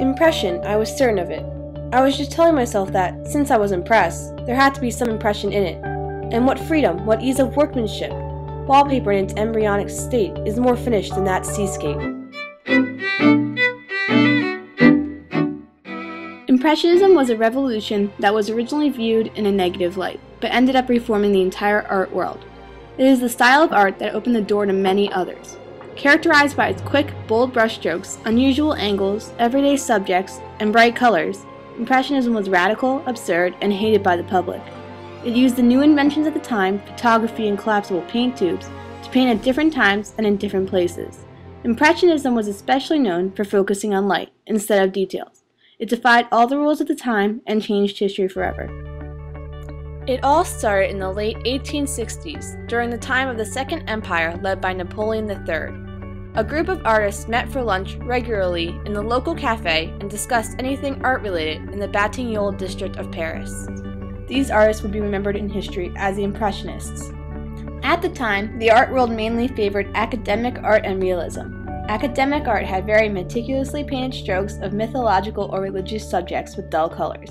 Impression, I was certain of it. I was just telling myself that, since I was impressed, there had to be some impression in it. And what freedom, what ease of workmanship! Wallpaper in its embryonic state is more finished than that seascape. Impressionism was a revolution that was originally viewed in a negative light, but ended up reforming the entire art world. It is the style of art that opened the door to many others. Characterized by its quick, bold brushstrokes, unusual angles, everyday subjects, and bright colors, Impressionism was radical, absurd, and hated by the public. It used the new inventions of the time, photography and collapsible paint tubes, to paint at different times and in different places. Impressionism was especially known for focusing on light instead of details. It defied all the rules of the time and changed history forever. It all started in the late 1860s, during the time of the Second Empire led by Napoleon III. A group of artists met for lunch regularly in the local cafe and discussed anything art-related in the Batignolles district of Paris. These artists would be remembered in history as the Impressionists. At the time, the art world mainly favored academic art and realism. Academic art had very meticulously painted strokes of mythological or religious subjects with dull colors.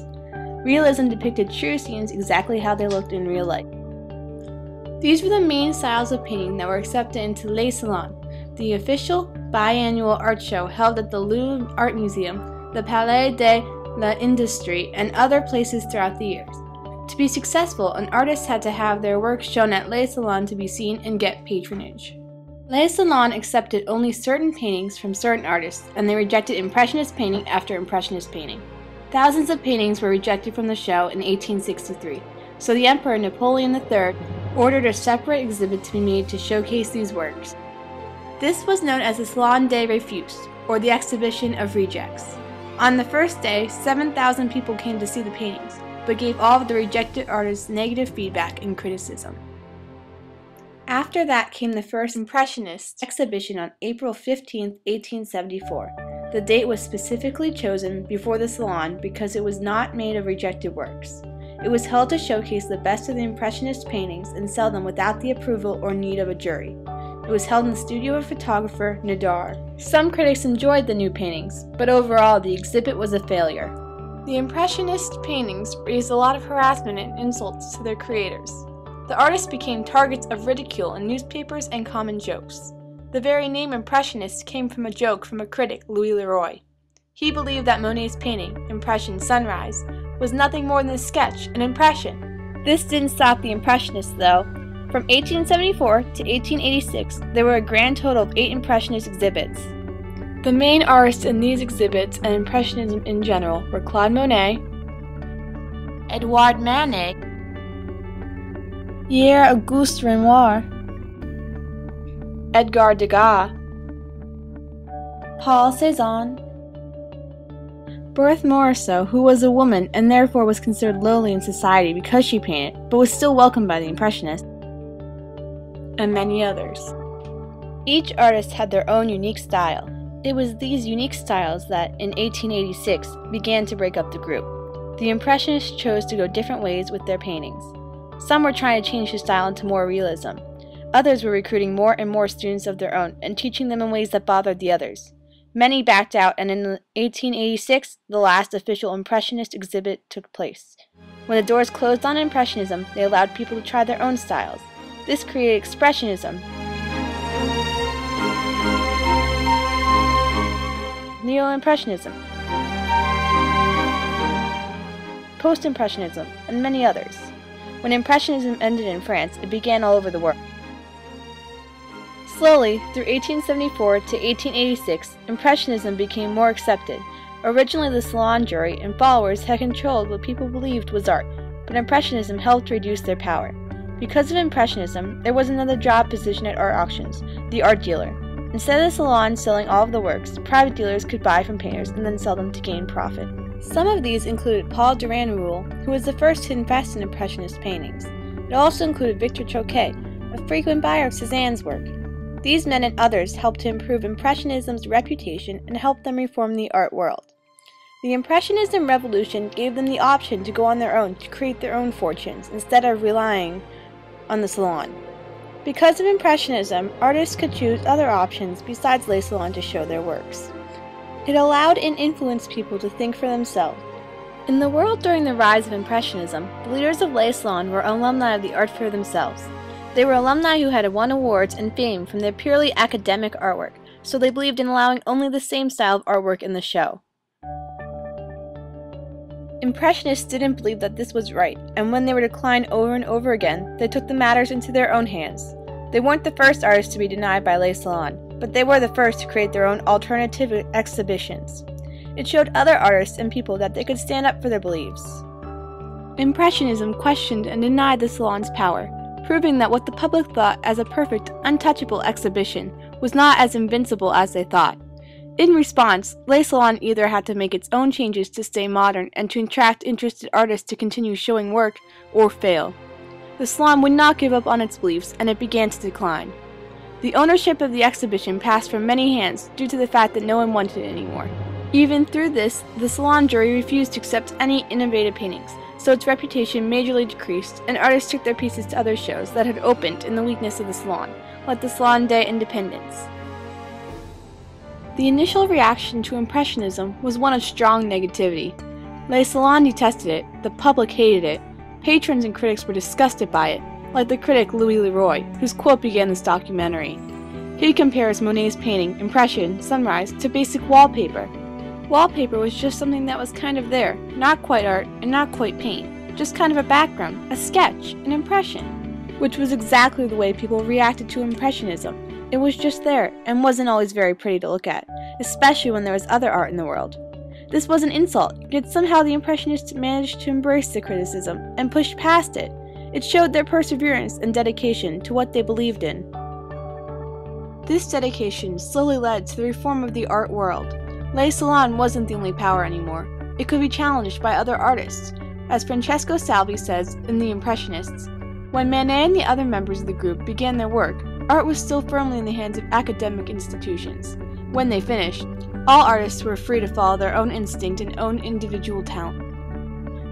Realism depicted true scenes exactly how they looked in real life. These were the main styles of painting that were accepted into Les Salons, the official biannual art show held at the Louvre Art Museum, the Palais de l'Industrie, and other places throughout the years. To be successful, an artist had to have their work shown at Les Salons to be seen and get patronage. Les Salons accepted only certain paintings from certain artists, and they rejected Impressionist painting after Impressionist painting. Thousands of paintings were rejected from the show in 1863, so the Emperor Napoleon III ordered a separate exhibit to be made to showcase these works. This was known as the Salon des Refus, or the Exhibition of Rejects. On the first day, 7,000 people came to see the paintings, but gave all of the rejected artists negative feedback and criticism. After that came the first Impressionist exhibition on April 15, 1874. The date was specifically chosen before the Salon because it was not made of rejected works. It was held to showcase the best of the Impressionist paintings and sell them without the approval or need of a jury. It was held in the studio of photographer Nadar. Some critics enjoyed the new paintings, but overall the exhibit was a failure. The Impressionist paintings raised a lot of harassment and insults to their creators. The artists became targets of ridicule in newspapers and common jokes. The very name Impressionist came from a joke from a critic, Louis Leroy. He believed that Monet's painting, Impression Sunrise, was nothing more than a sketch, an impression. This didn't stop the Impressionists, though. From 1874 to 1886, there were a grand total of 8 Impressionist exhibits. The main artists in these exhibits and Impressionism in general were Claude Monet, Edouard Manet, Pierre-Auguste Renoir, Edgar Degas, Paul Cézanne, Berthe Morisot, who was a woman and therefore was considered lowly in society because she painted, but was still welcomed by the Impressionists, and many others. Each artist had their own unique style. It was these unique styles that, in 1886, began to break up the group. The Impressionists chose to go different ways with their paintings. Some were trying to change the style into more realism. Others were recruiting more and more students of their own and teaching them in ways that bothered the others. Many backed out, and in 1886, the last official Impressionist exhibit took place. When the doors closed on Impressionism, they allowed people to try their own styles. This created Expressionism, Neo-Impressionism, Post-Impressionism, and many others. When Impressionism ended in France, it began all over the world. Slowly, through 1874 to 1886, Impressionism became more accepted. Originally, the Salon jury and followers had controlled what people believed was art, but Impressionism helped reduce their power. Because of Impressionism, there was another job position at art auctions, the art dealer. Instead of the Salon selling all of the works, private dealers could buy from painters and then sell them to gain profit. Some of these included Paul Duran-Roule, who was the first to invest in Impressionist paintings. It also included Victor Troquet, a frequent buyer of Cézanne's work. These men and others helped to improve Impressionism's reputation and help them reform the art world. The Impressionism revolution gave them the option to go on their own to create their own fortunes instead of relying on the Salon. Because of Impressionism, artists could choose other options besides Les Salons to show their works. It allowed and influenced people to think for themselves. In the world during the rise of Impressionism, the leaders of Les Salons were alumni of the art fair themselves. They were alumni who had won awards and fame from their purely academic artwork, so they believed in allowing only the same style of artwork in the show. Impressionists didn't believe that this was right, and when they were declined over and over again, they took the matters into their own hands. They weren't the first artists to be denied by Les Salons, but they were the first to create their own alternative exhibitions. It showed other artists and people that they could stand up for their beliefs. Impressionism questioned and denied the Salon's power, proving that what the public thought as a perfect, untouchable exhibition was not as invincible as they thought. In response, Les Salons either had to make its own changes to stay modern and to attract interested artists to continue showing work, or fail. The Salon would not give up on its beliefs, and it began to decline. The ownership of the exhibition passed from many hands due to the fact that no one wanted it anymore. Even through this, the Salon jury refused to accept any innovative paintings, so its reputation majorly decreased, and artists took their pieces to other shows that had opened in the weakness of the Salon, like the Salon des Indépendants. The initial reaction to Impressionism was one of strong negativity. Les Salons detested it, the public hated it, patrons and critics were disgusted by it, like the critic Louis Leroy, whose quote began this documentary. He compares Monet's painting, Impression, Sunrise, to basic wallpaper. Wallpaper was just something that was kind of there, not quite art and not quite paint, just kind of a background, a sketch, an impression. Which was exactly the way people reacted to Impressionism. It was just there, and wasn't always very pretty to look at, especially when there was other art in the world. This was an insult, yet somehow the Impressionists managed to embrace the criticism and pushed past it. It showed their perseverance and dedication to what they believed in. This dedication slowly led to the reform of the art world. Les Salons wasn't the only power anymore. It could be challenged by other artists. As Francesco Salvi says in The Impressionists, when Manet and the other members of the group began their work, art was still firmly in the hands of academic institutions. When they finished, all artists were free to follow their own instinct and own individual talent.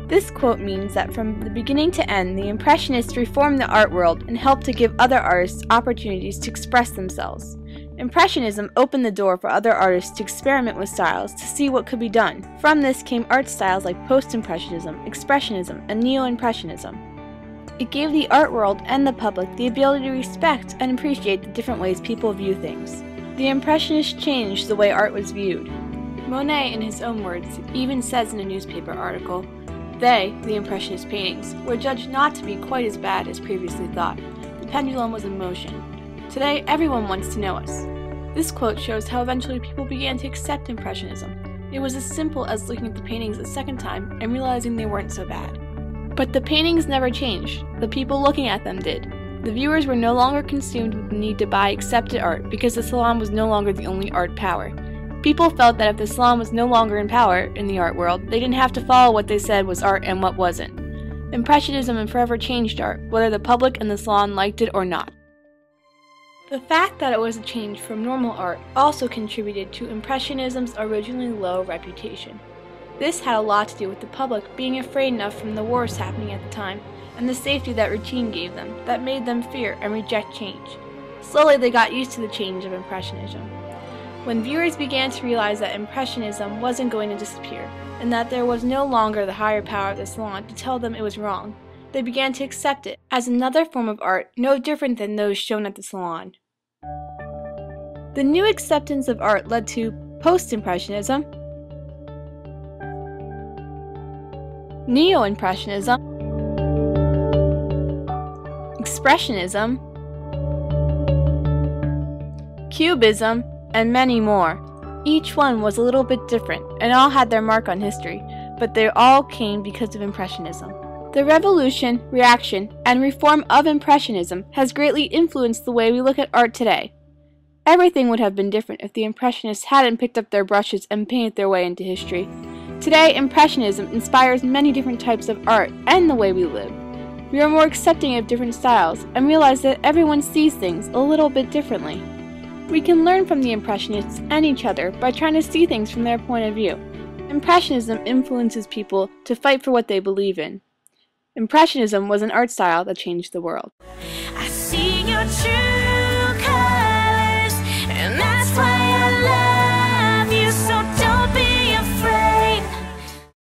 This quote means that from the beginning to end, the Impressionists reformed the art world and helped to give other artists opportunities to express themselves. Impressionism opened the door for other artists to experiment with styles to see what could be done. From this came art styles like Post-Impressionism, Expressionism, and Neo-Impressionism. It gave the art world and the public the ability to respect and appreciate the different ways people view things. The Impressionists changed the way art was viewed. Monet, in his own words, even says in a newspaper article, "They, the Impressionist paintings, were judged not to be quite as bad as previously thought. The pendulum was in motion. Today, everyone wants to know us." This quote shows how eventually people began to accept Impressionism. It was as simple as looking at the paintings a second time and realizing they weren't so bad. But the paintings never changed. The people looking at them did. The viewers were no longer consumed with the need to buy accepted art because the Salon was no longer the only art power. People felt that if the Salon was no longer in power in the art world, they didn't have to follow what they said was art and what wasn't. Impressionism forever changed art, whether the public and the Salon liked it or not. The fact that it was a change from normal art also contributed to Impressionism's originally low reputation. This had a lot to do with the public being afraid enough from the wars happening at the time, and the safety that routine gave them, that made them fear and reject change. Slowly they got used to the change of Impressionism. When viewers began to realize that Impressionism wasn't going to disappear, and that there was no longer the higher power of the Salon to tell them it was wrong, they began to accept it as another form of art no different than those shown at the Salon. The new acceptance of art led to Post-Impressionism, Neo-Impressionism, Expressionism, Cubism, and many more. Each one was a little bit different, and all had their mark on history, but they all came because of Impressionism. The revolution, reaction, and reform of Impressionism has greatly influenced the way we look at art today. Everything would have been different if the Impressionists hadn't picked up their brushes and painted their way into history. Today, Impressionism inspires many different types of art and the way we live. We are more accepting of different styles and realize that everyone sees things a little bit differently. We can learn from the Impressionists and each other by trying to see things from their point of view. Impressionism influences people to fight for what they believe in. Impressionism was an art style that changed the world. I see your truth.